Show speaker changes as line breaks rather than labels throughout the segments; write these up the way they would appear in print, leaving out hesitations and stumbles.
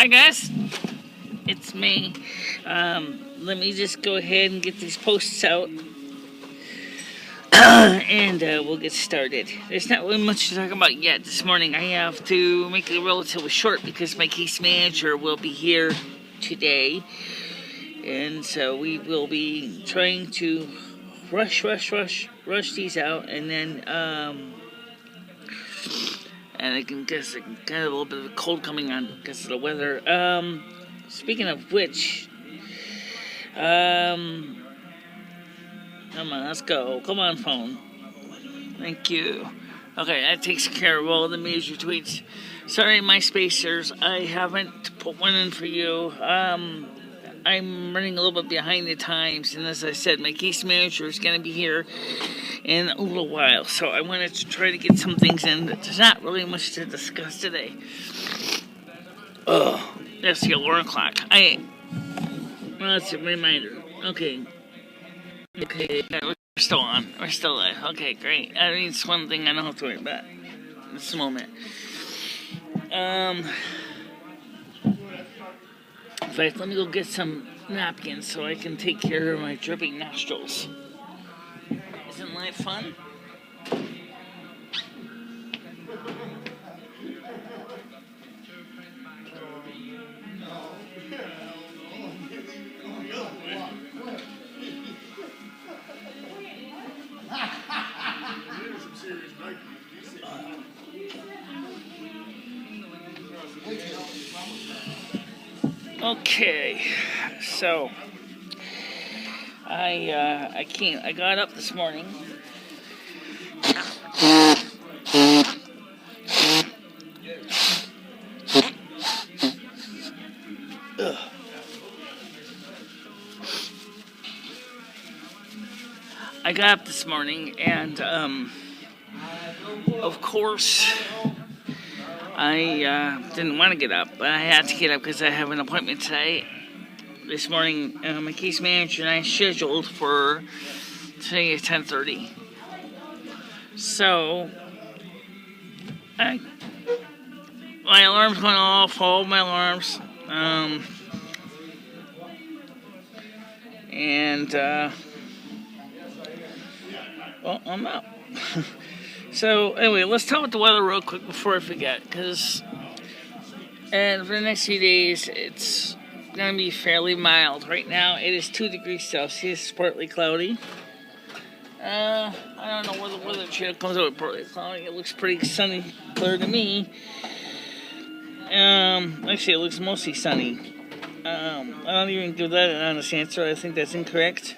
Hi guys, it's me. Let me just go ahead and get these posts out, and we'll get started. There's not really much to talk about yet this morning. I have to make it relatively short because my case manager will be here today, and so we will be trying to rush these out, and then and I can guess I got a little bit of a cold coming on because of the weather. Speaking of which, come on, let's go. Come on, phone. Thank you. Okay, that takes care of all the major tweets. Sorry, my spacers, I haven't put one in for you. I'm running a little bit behind the times, and as I said, my case manager is going to be here in a little while, so I wanted to try to get some things in. There's not really much to discuss today. Oh, that's the alarm clock. Well, that's a reminder. Okay, we're still on. We're still live. Okay, great. I mean, it's one thing I don't have to worry about in this moment. In fact, let me go get some napkins so I can take care of my dripping nostrils. Isn't life fun? Okay, so I got up this morning. I got up this morning, and of course, I didn't want to get up, but I had to get up because I have an appointment today. This morning, my case manager and I scheduled for today at 10:30. So, my alarm's went off, all my alarms, and well, I'm up. So, anyway, let's talk about the weather real quick before I forget, because for the next few days, it's going to be fairly mild. Right now, it is 2 degrees Celsius, partly cloudy. I don't know where the weather channel comes out with partly cloudy. It looks pretty sunny, clear to me. Actually, it looks mostly sunny. I don't even give that an honest answer. I think that's incorrect.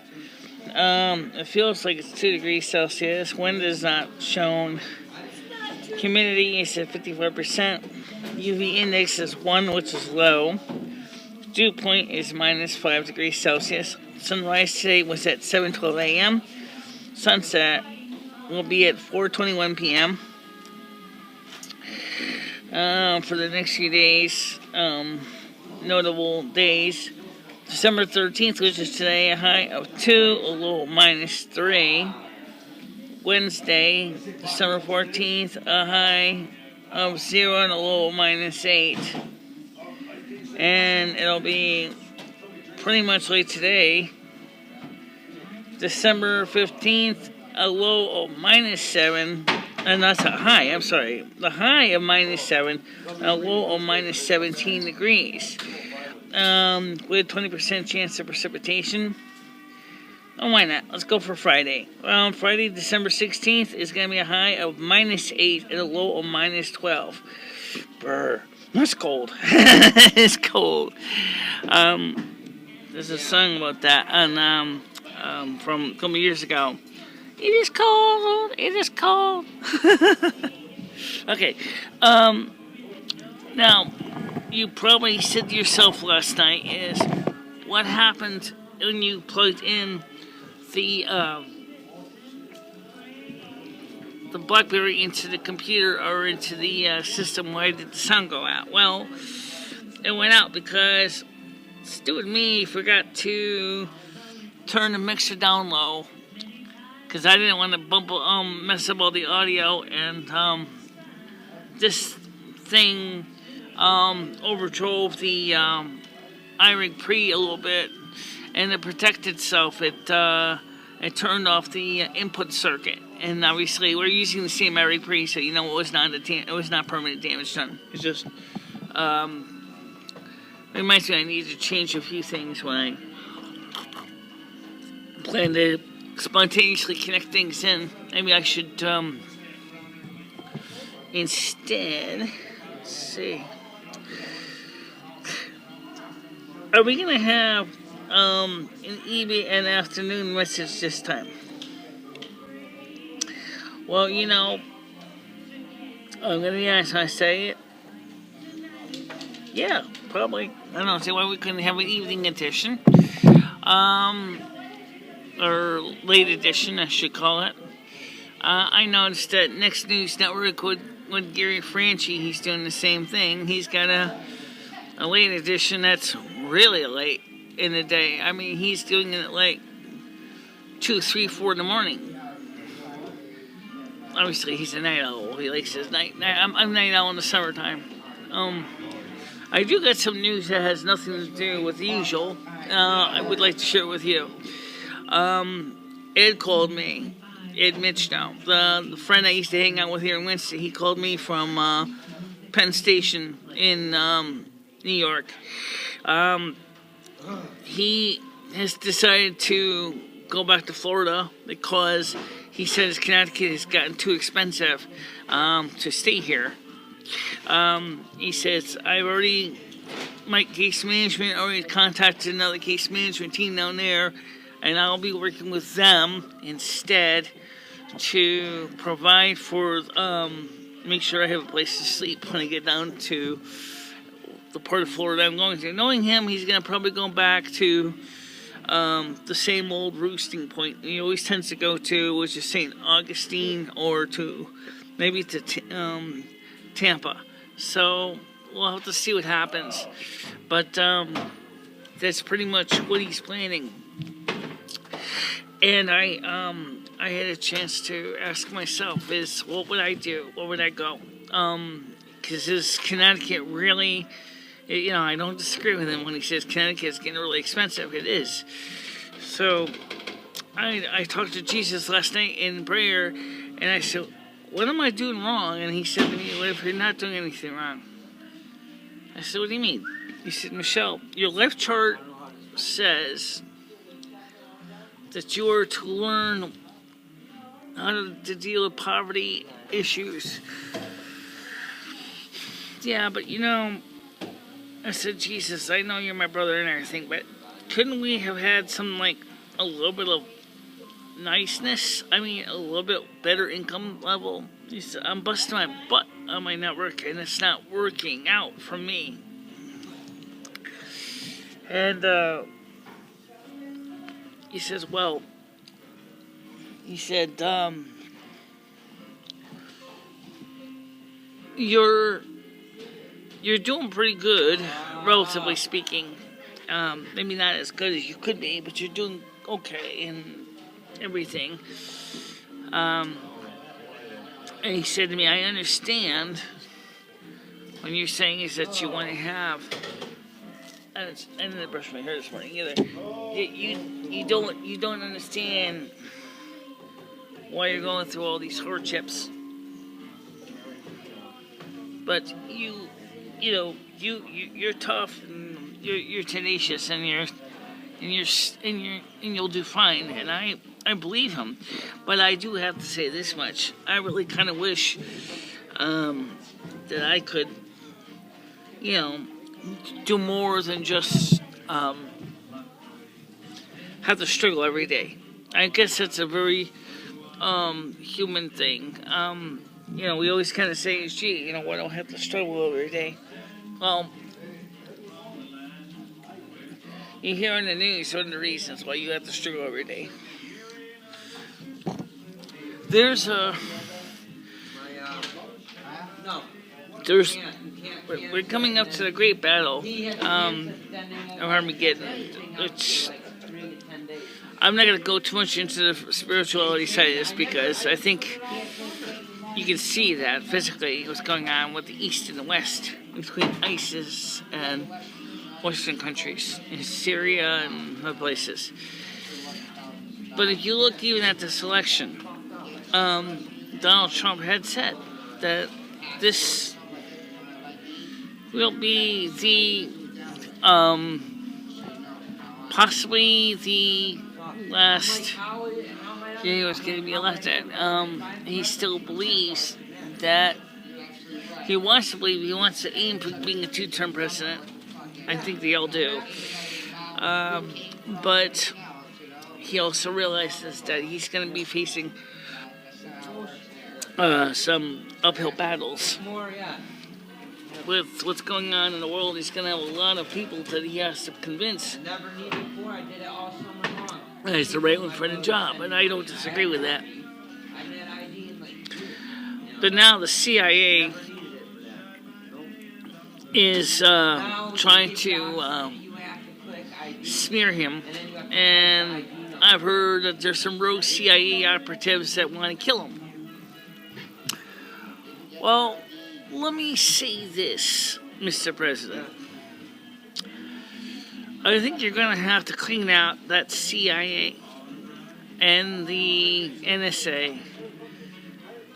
It feels like it's 2 degrees Celsius. Wind is not shown. Humidity is at 54%. UV index is 1, which is low. Dew point is minus 5 degrees Celsius. Sunrise today was at 7:12 a.m. Sunset will be at 4:21 p.m. For the next few days, notable days. December 13th, which is today, a high of 2, a low of minus 3. Wednesday, December 14th, a high of 0 and a low of minus 8. And it'll be pretty much like today, December 15th, a low of minus 7. And that's a high, I'm sorry. The high of minus 7, a low of minus 17 degrees. With 20% chance of precipitation. Oh, why not? Let's go for Friday. Friday, December 16th, is going to be a high of minus 8 and a low of minus 12. Brr. That's cold. It's cold. There's a song about that from a couple years ago. It is cold. It is cold. Okay. Now, you probably said to yourself last night is, what happened when you plugged in the BlackBerry into the computer or into the system? Why did the sound go out? Well, it went out because stupid me forgot to turn the mixer down low, because I didn't want to mess up all the audio, and this thing overdrove the iRig Pre a little bit, and to protect itself, it turned off the input circuit. And obviously, we're using the same iRig Pre, so it was not permanent damage done. It's just reminds me I need to change a few things when I plan to spontaneously connect things in. Maybe I should instead, let's see, are we gonna have an an afternoon message this time? Well, I'm gonna be honest when I say it. Yeah, probably. I don't know, see why we couldn't have an evening edition. Or late edition, I should call it. I noticed that Next News Network with Gary Franchi, he's doing the same thing. He's got a late edition that's really late in the day. I mean, he's doing it at like 2, 3, 4 in the morning. Obviously, he's a night owl. He likes his night. I'm a night owl in the summertime. I do got some news that has nothing to do with the usual. I would like to share with you. Ed called me. Ed Mitch now. The friend I used to hang out with here in Winston. He called me from Penn Station in New York. He has decided to go back to Florida because he says Connecticut has gotten too expensive to stay here. He says, my case management already contacted another case management team down there, and I'll be working with them instead to provide for, make sure I have a place to sleep when I get down to the part of Florida I'm going to. Knowing him, he's going to probably go back to the same old roosting point he always tends to go to, which is St. Augustine, or maybe to Tampa. So we'll have to see what happens. But that's pretty much what he's planning. And I had a chance to ask myself, what would I do? Where would I go? Because is Connecticut really, I don't disagree with him when he says Connecticut is getting really expensive. It is. So I talked to Jesus last night in prayer, and I said, what am I doing wrong? And he said to me, well, if you're not doing anything wrong. I said, what do you mean? He said, Michele, your life chart says that you are to learn how to deal with poverty issues. Yeah, but I said, Jesus, I know you're my brother and everything, but couldn't we have had some, a little bit of niceness? I mean, a little bit better income level? He said, I'm busting my butt on my network, and it's not working out for me. And he says, you're doing pretty good, relatively speaking. Maybe not as good as you could be, but you're doing okay and everything. And he said to me, I understand when you're saying is that you want to have, I didn't brush my hair this morning either. You don't understand why you're going through all these hardships. But you're tough and you're tenacious and you'll do fine. And I believe him, but I do have to say this much: I really kind of wish that I could, do more than just have to struggle every day. I guess that's a very human thing. We always kind of say, gee, why don't I have to struggle every day? Well, you hear in the news one of the reasons why you have to struggle every day. We're coming up to the great battle of Armageddon, which I'm not going to go too much into the spirituality side of this because I think you can see that physically what's going on with the East and the West between ISIS and Western countries, in Syria and other places. But if you look even at this election, Donald Trump had said that this will be the possibly the last year he was going to be elected. He still believes that he wants to aim for being a two-term president. I think they all do. But he also realizes that he's going to be facing some uphill battles. With what's going on in the world, he's going to have a lot of people that he has to convince that he's the right one for the job, and I don't disagree with that. But now the CIA is trying to smear him, and I've heard that there's some rogue CIA operatives that want to kill him. Well, let me say this, Mr. President. I think you're going to have to clean out that CIA and the NSA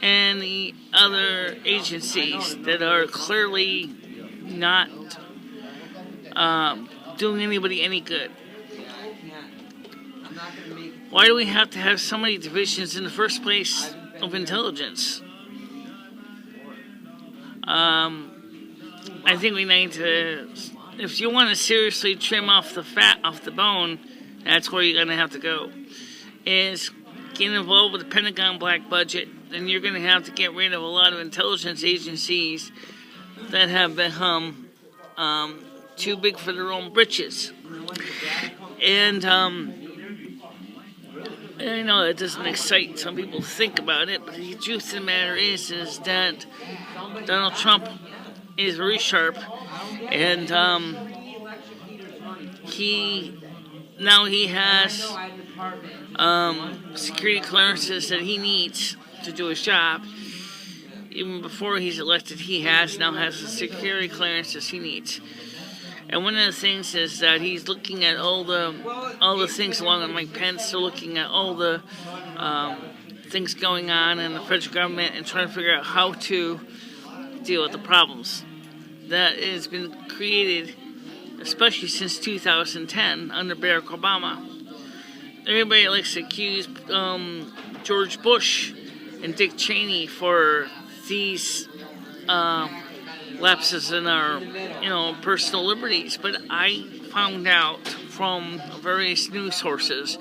and the other agencies that are clearly not doing anybody any good. Why do we have to have so many divisions in the first place of intelligence? I think we need to, if you want to seriously trim off the fat off the bone, that's where you're going to have to go, is get involved with the Pentagon black budget. Then you're going to have to get rid of a lot of intelligence agencies that have become too big for their own britches. And I know it doesn't excite some people to think about it, but the truth of the matter is that Donald Trump is very sharp, and he has security clearances that he needs to do his job. Even before he's elected, he now has the security clearances he needs. And one of the things is that he's looking at all the things along with Mike Pence. They're looking at all the things going on in the federal government and trying to figure out how to deal with the problems that has been created, especially since 2010 under Barack Obama. Everybody likes to accuse George Bush and Dick Cheney for these lapses in our, personal liberties. But I found out from various news sources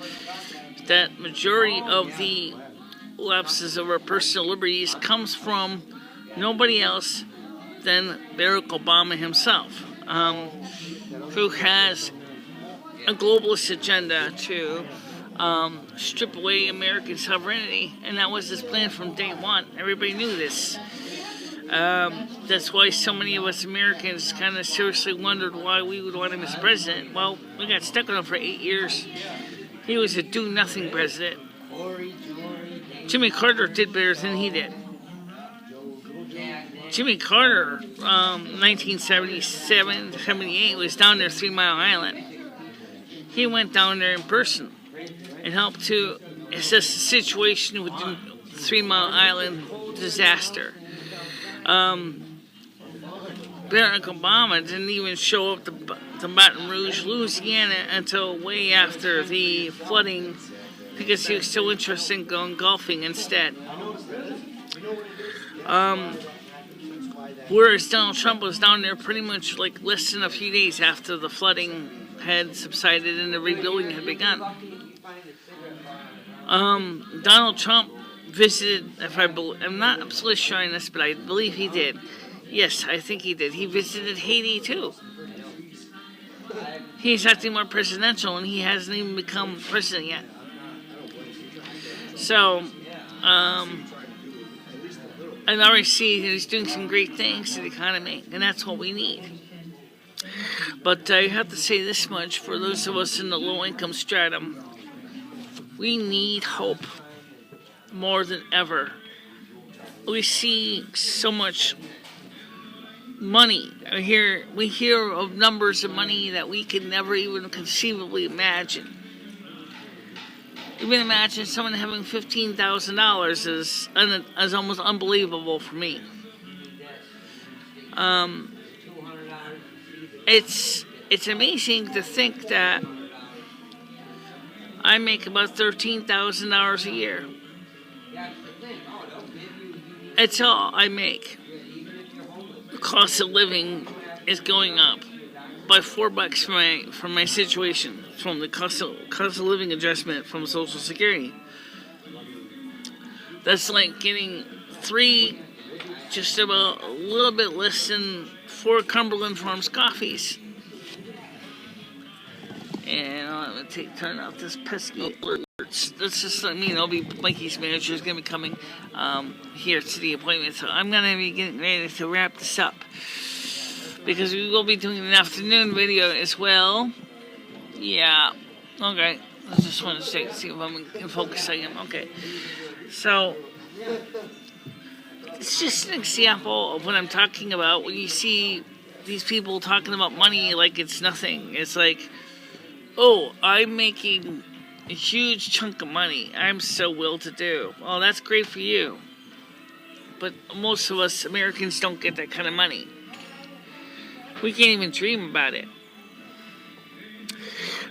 that majority of the lapses of our personal liberties comes from nobody else than Barack Obama himself, who has a globalist agenda to strip away American sovereignty, and that was his plan from day one. Everybody knew this. That's why so many of us Americans kind of seriously wondered why we would want him as president. Well, we got stuck with him for 8 years. He was a do-nothing president. Jimmy Carter did better than he did. Jimmy Carter, 1977 to 78, was down there 3 Mile Island. He went down there in person and helped to assess the situation with the 3 Mile Island disaster. Barack Obama didn't even show up to Baton Rouge, Louisiana until way after the flooding, because he was so interested in going golfing instead. Whereas Donald Trump was down there pretty much like less than a few days after the flooding had subsided and the rebuilding had begun. Donald Trump visited, I'm not absolutely sure on this, but I believe he did. Yes, I think he did. He visited Haiti too. He's acting more presidential, and he hasn't even become president yet. So, and I already see that he's doing some great things to the economy, and that's what we need. But I have to say this much, for those of us in the low-income stratum, we need hope more than ever we see so much money. We hear of numbers of money that we can never even conceivably imagine. Even imagine someone having $15,000 is almost unbelievable for me. It's amazing to think that I make about $13,000 a year. That's all I make. The cost of living is going up by $4 from my situation, from the cost of living adjustment from Social Security. That's like getting just about a little bit less than 4 Cumberland Farms coffees. And I'm going to turn off this pesky alerts. That's just let me know. Mikey's manager is going to be coming here to the appointment. So I'm going to be getting ready to wrap this up, because we will be doing an afternoon video as well. Yeah. Okay. I just want to check to see if I'm in focus. I am. Okay. So it's just an example of what I'm talking about. When you see these people talking about money like it's nothing. It's like, oh, I'm making a huge chunk of money. I'm so well-to-do. Well, that's great for you. But most of us Americans don't get that kind of money. We can't even dream about it.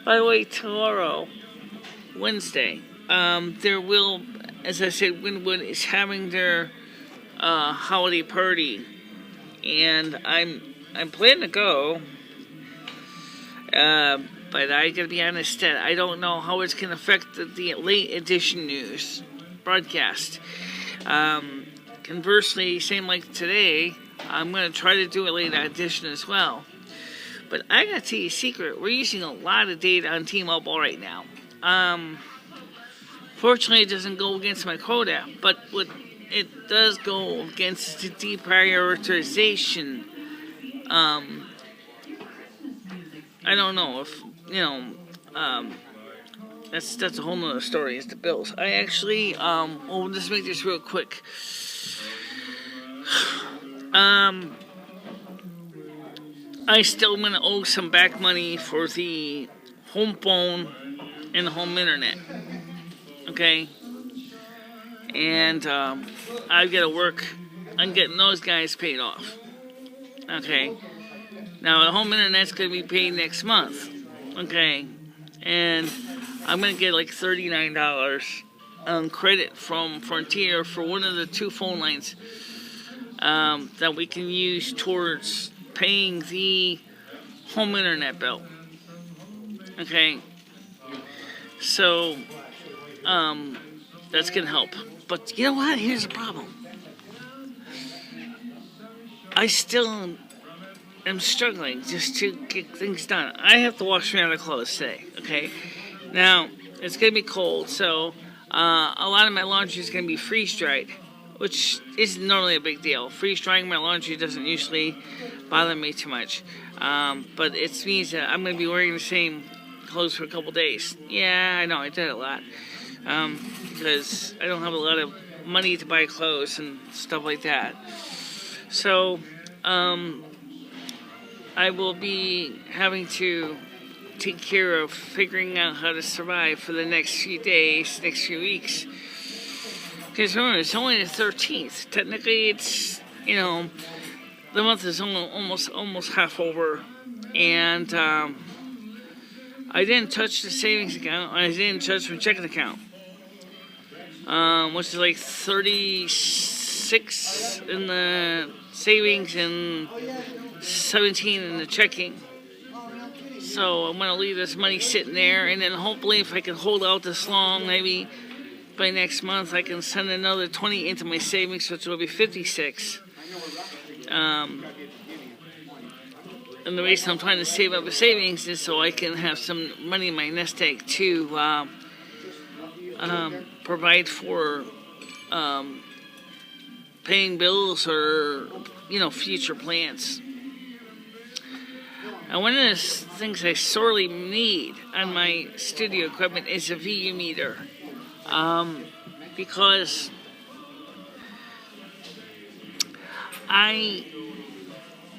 By the way, tomorrow, Wednesday, there will, as I said, Wynwood is having their holiday party. And I'm planning to go. But I gotta be honest, I don't know how it's gonna affect the late edition news broadcast. Conversely, same like today, I'm gonna try to do a late edition as well. But I gotta tell you a secret, we're using a lot of data on T-Mobile right now. Fortunately, it doesn't go against my quota, but what it does go against the deprioritization. I don't know if, that's a whole nother story, is the bills. I actually, we'll just make this real quick. I still going to owe some back money for the home phone and the home internet. Okay? And, I've got to work on getting those guys paid off. Okay? Now, the home internet's going to be paid next month, okay? And I'm going to get like $39 credit from Frontier for one of the 2 phone lines that we can use towards paying the home internet bill, okay? So, that's going to help. But you know what? Here's the problem. I still I'm struggling just to get things done. I have to wash my other clothes today, okay? Now, it's going to be cold, so a lot of my laundry is going to be freeze-dried, which isn't normally a big deal. Freeze-drying my laundry doesn't usually bother me too much. But it means that I'm going to be wearing the same clothes for a couple days. Yeah, I know, I did a lot. Because I don't have a lot of money to buy clothes and stuff like that. So, I will be having to take care of figuring out how to survive for the next few days, next few weeks. Because remember, it's only the 13th. Technically, it's, the month is almost half over. And I didn't touch the savings account. I didn't touch my checking account. Which is like 36 in the savings and 17 in the checking. So I'm going to leave this money sitting there, and then hopefully if I can hold out this long, maybe by next month I can send another 20 into my savings, which will be 56. And the reason I'm trying to save up the savings is so I can have some money in my nest egg to provide for paying bills or, future plans. And one of the things I sorely need on my studio equipment is a VU meter. Because I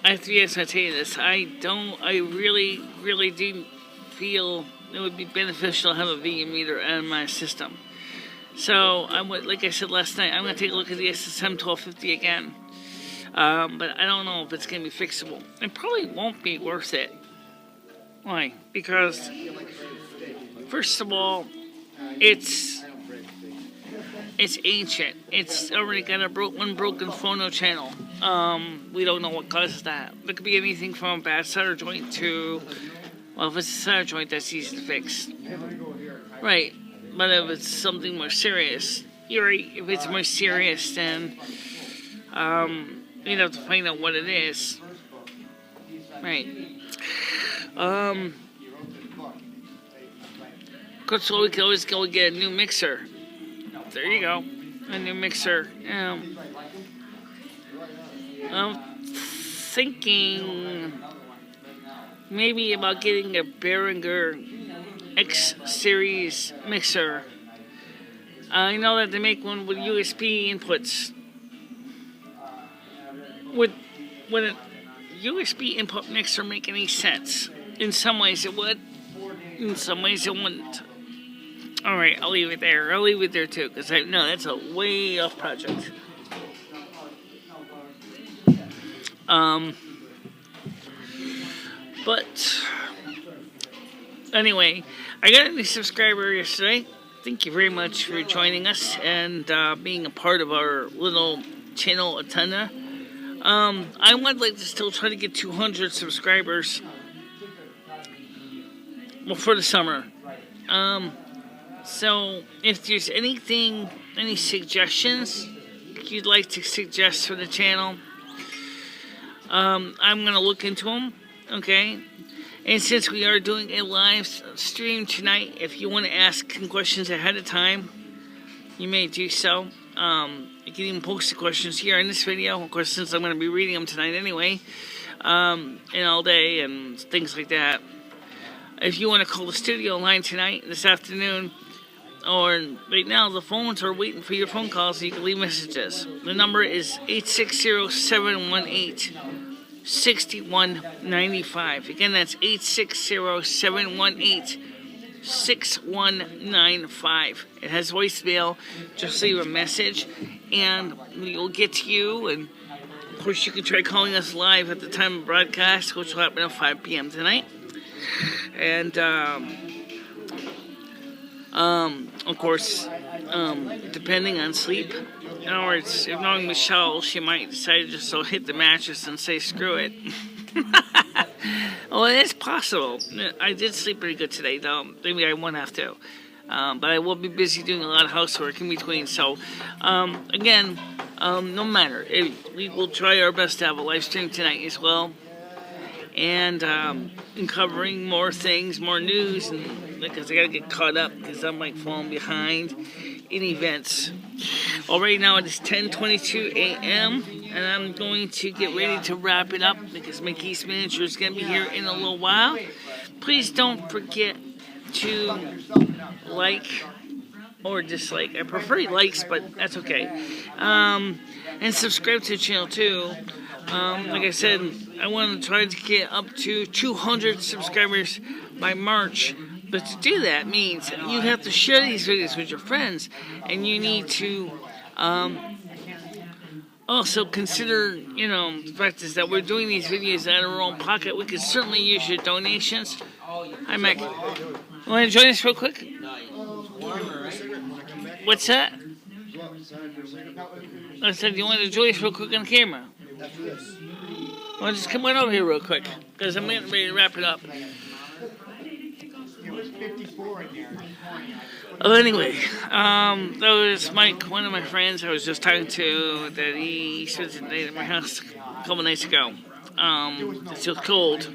have to be honest, I tell you this. I really, really do feel it would be beneficial to have a vegan meter in my system. So, like I said last night, I'm going to take a look at the SSM 1250 again. But I don't know if it's going to be fixable. It probably won't be worth it. Why? Because, first of all, it's ancient. It's already got one broken phono channel. We don't know what causes that. It could be anything from a bad solder joint to, well, if it's a solder joint, that's easy to fix. Right. But if it's something more serious, you're right. If it's more serious, then you'd have to find out what it is. Right. So we could always go get a new mixer. There you go. A new mixer. I'm thinking maybe about getting a Behringer X series mixer. I know that they make one with USB inputs. Would a USB input mixer make any sense? In some ways it would. In some ways it wouldn't. Alright, I'll leave it there. I'll leave it there too, because I know that's a way off project. But anyway, I got a new subscriber yesterday. Thank you very much for joining us and being a part of our little channel antenna. I would like to still try to get 200 subscribers. Well, for the summer. So if there's any suggestions you'd like to suggest for the channel, I'm going to look into them, okay? And since we are doing a live stream tonight, if you want to ask questions ahead of time, you may do so. You can even post the questions here in this video, of course, since I'm going to be reading them tonight anyway, and all day and things like that. If you want to call the studio line tonight, this afternoon, or right now, the phones are waiting for your phone calls, so you can leave messages. The number is 860-718-6195. Again, that's 860-718-6195. It has voicemail. Just leave a message, and we'll get to you. And of course, you can try calling us live at the time of broadcast, which will happen at 5 p.m. tonight. And of course, depending on sleep. In other words, if knowing Michele, she might decide to just hit the mattress and say, screw it. Well, it is possible. I did sleep pretty good today, though. Maybe I won't have to. But I will be busy doing a lot of housework in between. So, again, no matter. We will try our best to have a live stream tonight as well. And covering more things, more news, and because I gotta get caught up because I'm falling behind in events. Well, right now it is 10:22 a.m. and I'm going to get ready to wrap it up because my case manager is gonna be here in a little while. Please don't forget to like or dislike. I prefer likes, but that's okay. And subscribe to the channel too. Like I said, I want to try to get up to 200 subscribers by March. But to do that means you have to share these videos with your friends. And you need to also consider, the fact is that we're doing these videos out of our own pocket. We could certainly use your donations. Hi, Mike. You want to join us real quick? What's that? I said, you want to join us real quick on camera? Well, just come on over here real quick, because I'm getting ready to wrap it up. Oh, anyway, that was Mike, one of my friends I was just talking to, that he spent the night at my house a couple nights ago. It's still cold.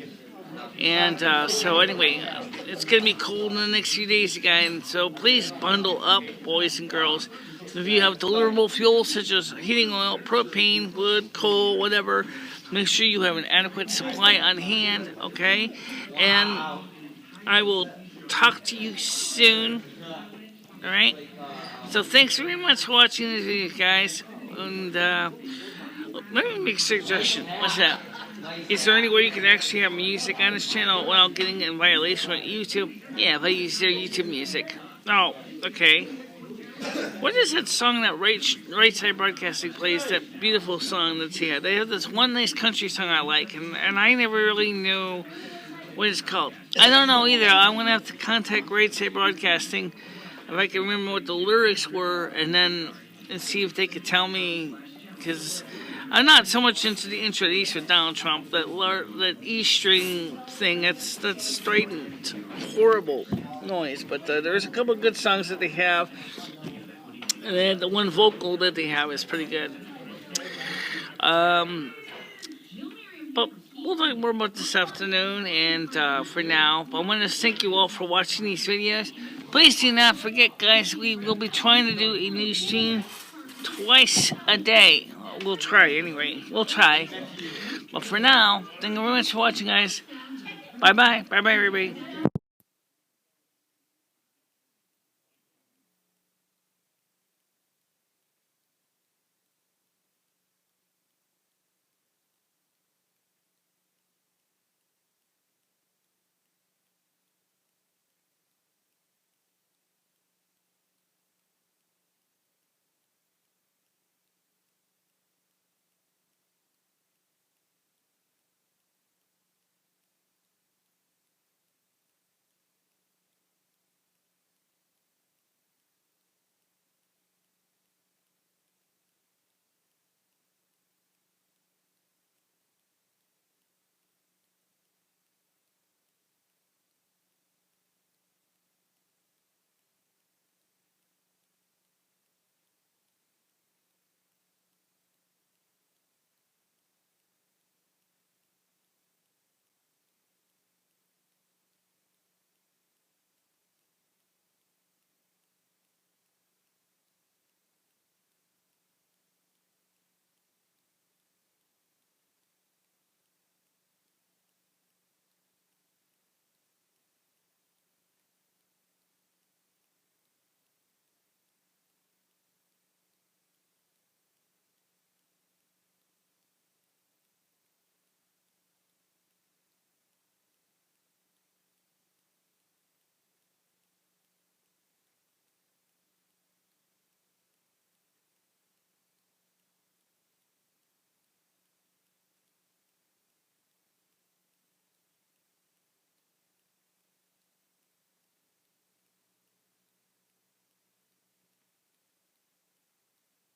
And so anyway, it's going to be cold in the next few days again, so please bundle up, boys and girls. If you have deliverable fuel such as heating oil, propane, wood, coal, whatever, make sure you have an adequate supply on hand, okay? And I will talk to you soon, alright? So thanks very much for watching this video, guys. And Let me make a suggestion. What's that? Is there any way you can actually have music on this channel without getting in violation with YouTube? Yeah, if I use their YouTube music. Oh, okay. What is that song that Right Side Broadcasting plays? That beautiful song that's here. They have this one nice country song I like, and I never really knew what it's called. I don't know either. I'm going to have to contact Right Side Broadcasting if I can remember what the lyrics were, and see if they could tell me, because I'm not so much into the intro to East with Donald Trump. That E string thing, that's straight and horrible noise. But there's a couple of good songs that they have, and then the one vocal that they have is pretty good. But we'll talk more about this afternoon, and for now, I want to thank you all for watching these videos. Please do not forget, guys, we will be trying to do a new stream twice a day. We'll try, anyway. We'll try. But for now, thank you very much for watching, guys. Bye-bye. Bye-bye, everybody.